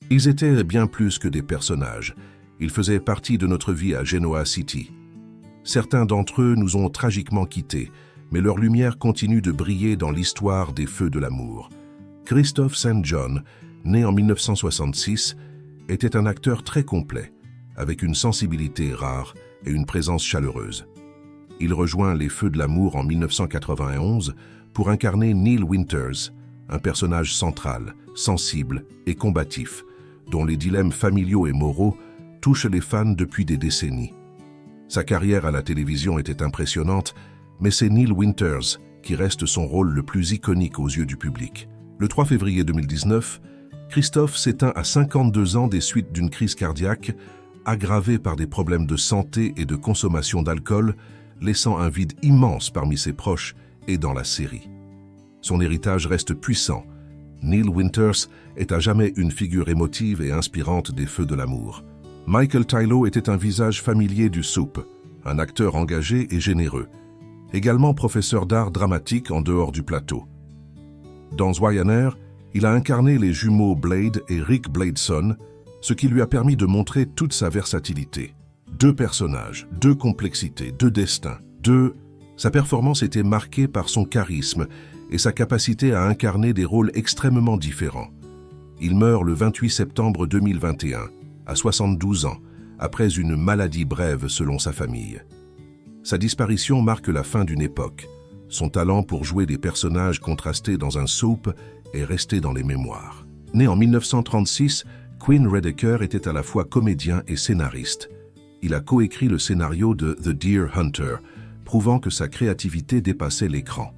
Ils étaient bien plus que des personnages. Ils faisaient partie de notre vie à Genoa City. Certains d'entre eux nous ont tragiquement quittés, mais leur lumière continue de briller dans l'histoire des Feux de l'amour. Christophe St. John, né en 1966, était un acteur très complet, avec une sensibilité rare et une présence chaleureuse. Il rejoint les Feux de l'amour en 1991 pour incarner Neil Winters, un personnage central, sensible et combatif, dont les dilemmes familiaux et moraux touchent les fans depuis des décennies. Sa carrière à la télévision était impressionnante, mais c'est Neil Winters qui reste son rôle le plus iconique aux yeux du public. Le 3 février 2019, Christophe s'éteint à 52 ans des suites d'une crise cardiaque aggravée par des problèmes de santé et de consommation d'alcool, laissant un vide immense parmi ses proches et dans la série. Son héritage reste puissant. Neil Winters est à jamais une figure émotive et inspirante des Feux de l'amour. Michael Tylo était un visage familier du soap, un acteur engagé et généreux, également professeur d'art dramatique en dehors du plateau. Dans Wyatt, il a incarné les jumeaux Blade et Rick Bladeson, ce qui lui a permis de montrer toute sa versatilité. Deux personnages, deux complexités, deux destins, Sa performance était marquée par son charisme et sa capacité à incarner des rôles extrêmement différents. Il meurt le 28 septembre 2021, à 72 ans, après une maladie brève selon sa famille. Sa disparition marque la fin d'une époque. Son talent pour jouer des personnages contrastés dans un soap est resté dans les mémoires. Né en 1936, Quinn Redeker était à la fois comédien et scénariste. Il a coécrit le scénario de The Deer Hunter, prouvant que sa créativité dépassait l'écran.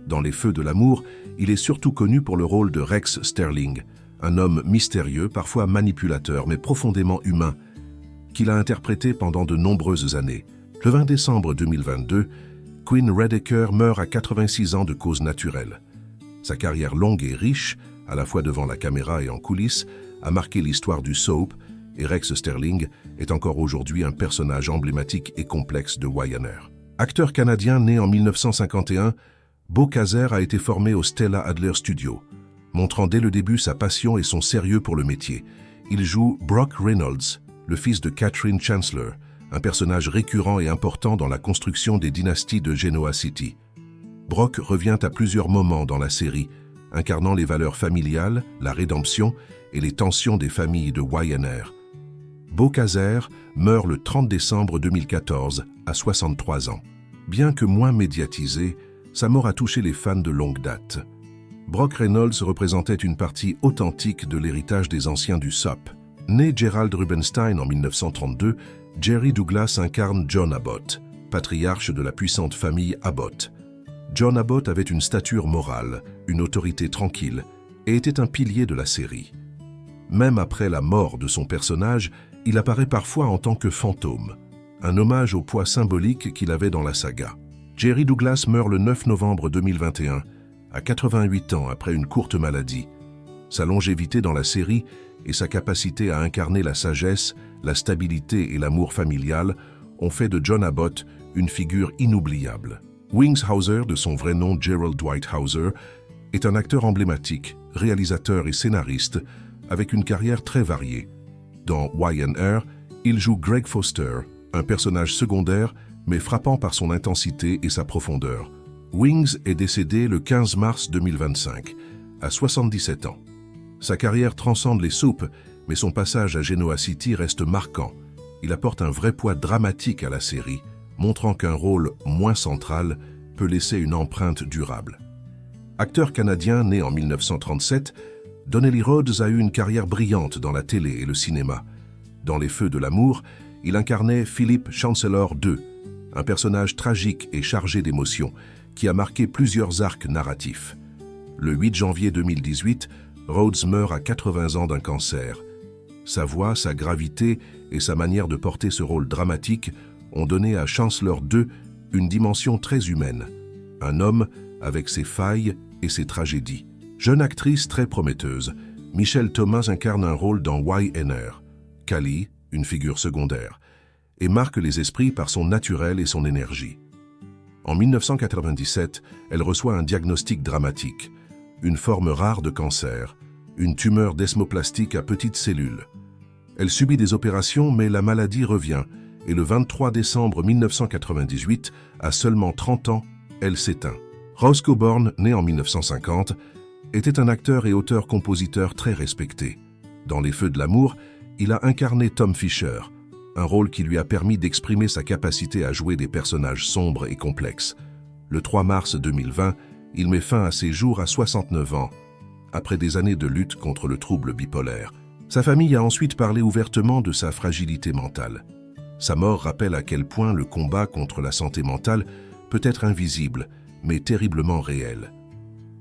Dans Les Feux de l'amour, il est surtout connu pour le rôle de Rex Sterling, un homme mystérieux, parfois manipulateur, mais profondément humain, qu'il a interprété pendant de nombreuses années. Le 20 décembre 2022, Quinn Redeker meurt à 86 ans de cause naturelle. Sa carrière longue et riche, à la fois devant la caméra et en coulisses, a marqué l'histoire du soap, et Rex Sterling est encore aujourd'hui un personnage emblématique et complexe de Wyatt. Acteur canadien né en 1951, Beau Kazer a été formé au Stella Adler Studio, montrant dès le début sa passion et son sérieux pour le métier. Il joue Brock Reynolds, le fils de Catherine Chancellor, un personnage récurrent et important dans la construction des dynasties de Genoa City. Brock revient à plusieurs moments dans la série, incarnant les valeurs familiales, la rédemption et les tensions des familles de Wyatt. Beau Kazer meurt le 30 décembre 2014, à 63 ans. Bien que moins médiatisé, sa mort a touché les fans de longue date. Brock Reynolds représentait une partie authentique de l'héritage des anciens du SOP. Né Gerald Rubenstein en 1932, Jerry Douglas incarne John Abbott, patriarche de la puissante famille Abbott. John Abbott avait une stature morale, une autorité tranquille, et était un pilier de la série. Même après la mort de son personnage, il apparaît parfois en tant que fantôme, un hommage au poids symbolique qu'il avait dans la saga. Jerry Douglas meurt le 9 novembre 2021, à 88 ans après une courte maladie. Sa longévité dans la série et sa capacité à incarner la sagesse, la stabilité et l'amour familial ont fait de John Abbott une figure inoubliable. Wings Hauser, de son vrai nom Gerald Dwight Hauser, est un acteur emblématique, réalisateur et scénariste, avec une carrière très variée. Dans Wyatt, il joue Greg Foster, un personnage secondaire mais frappant par son intensité et sa profondeur. Wings est décédé le 15 mars 2025, à 77 ans. Sa carrière transcende les soaps, mais son passage à Genoa City reste marquant. Il apporte un vrai poids dramatique à la série, montrant qu'un rôle moins central peut laisser une empreinte durable. Acteur canadien né en 1937, Donnelly Rhodes a eu une carrière brillante dans la télé et le cinéma. Dans Les Feux de l'amour, il incarnait Philip Chancellor II, un personnage tragique et chargé d'émotions qui a marqué plusieurs arcs narratifs. Le 8 janvier 2018, Rhodes meurt à 80 ans d'un cancer. Sa voix, sa gravité et sa manière de porter ce rôle dramatique ont donné à Chancellor II une dimension très humaine, un homme avec ses failles et ses tragédies. Jeune actrice très prometteuse, Michelle Thomas incarne un rôle dans Wyatt, Callie, une figure secondaire, et marque les esprits par son naturel et son énergie. En 1997, elle reçoit un diagnostic dramatique, une forme rare de cancer, une tumeur desmoplastique à petites cellules. Elle subit des opérations, mais la maladie revient, et le 23 décembre 1998, à seulement 30 ans, elle s'éteint. Ross Coburn, né en 1950, était un acteur et auteur-compositeur très respecté. Dans Les Feux de l'amour, il a incarné Tom Fisher, un rôle qui lui a permis d'exprimer sa capacité à jouer des personnages sombres et complexes. Le 3 mars 2020, il met fin à ses jours à 69 ans, après des années de lutte contre le trouble bipolaire. Sa famille a ensuite parlé ouvertement de sa fragilité mentale. Sa mort rappelle à quel point le combat contre la santé mentale peut être invisible, mais terriblement réel.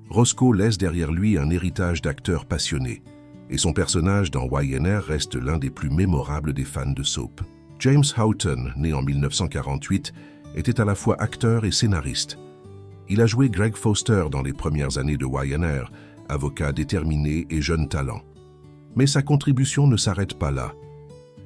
Roscoe laisse derrière lui un héritage d'acteurs passionnés, et son personnage dans YNR reste l'un des plus mémorables des fans de soap. James Houghton, né en 1948, était à la fois acteur et scénariste. Il a joué Greg Foster dans les premières années de YNR, avocat déterminé et jeune talent. Mais sa contribution ne s'arrête pas là.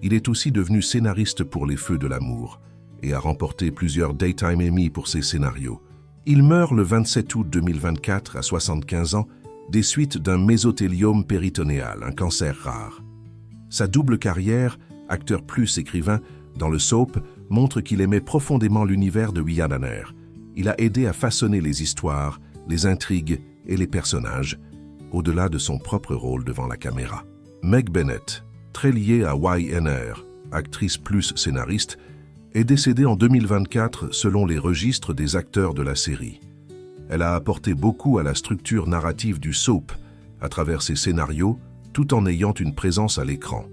Il est aussi devenu scénariste pour Les Feux de l'amour et a remporté plusieurs Daytime Emmy pour ses scénarios. Il meurt le 27 août 2024 à 75 ans des suites d'un mésothéliome péritonéal, un cancer rare. Sa double carrière, acteur plus écrivain, dans le soap, montre qu'il aimait profondément l'univers de YNR. Il a aidé à façonner les histoires, les intrigues et les personnages, au-delà de son propre rôle devant la caméra. Meg Bennett, très liée à YNR, actrice plus scénariste, est décédée en 2024 selon les registres des acteurs de la série. Elle a apporté beaucoup à la structure narrative du soap à travers ses scénarios, tout en ayant une présence à l'écran.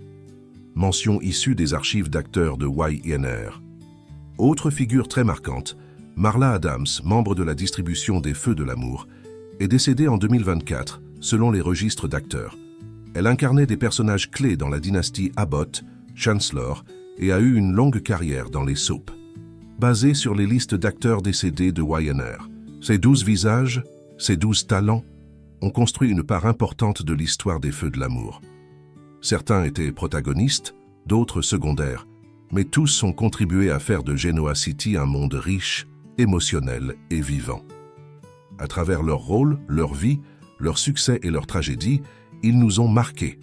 Mention issue des archives d'acteurs de YNR. Autre figure très marquante, Marla Adams, membre de la distribution des Feux de l'amour, est décédée en 2024 selon les registres d'acteurs. Elle incarnait des personnages clés dans la dynastie Abbott, Chancellor, et a eu une longue carrière dans les soaps. Basée sur les listes d'acteurs décédés de YNR, ces 12 visages, ces 12 talents, ont construit une part importante de l'histoire des Feux de l'amour. Certains étaient protagonistes, d'autres secondaires, mais tous ont contribué à faire de Genoa City un monde riche, émotionnel et vivant. À travers leur rôle, leur vie, leur succès et leur tragédie, ils nous ont marqués.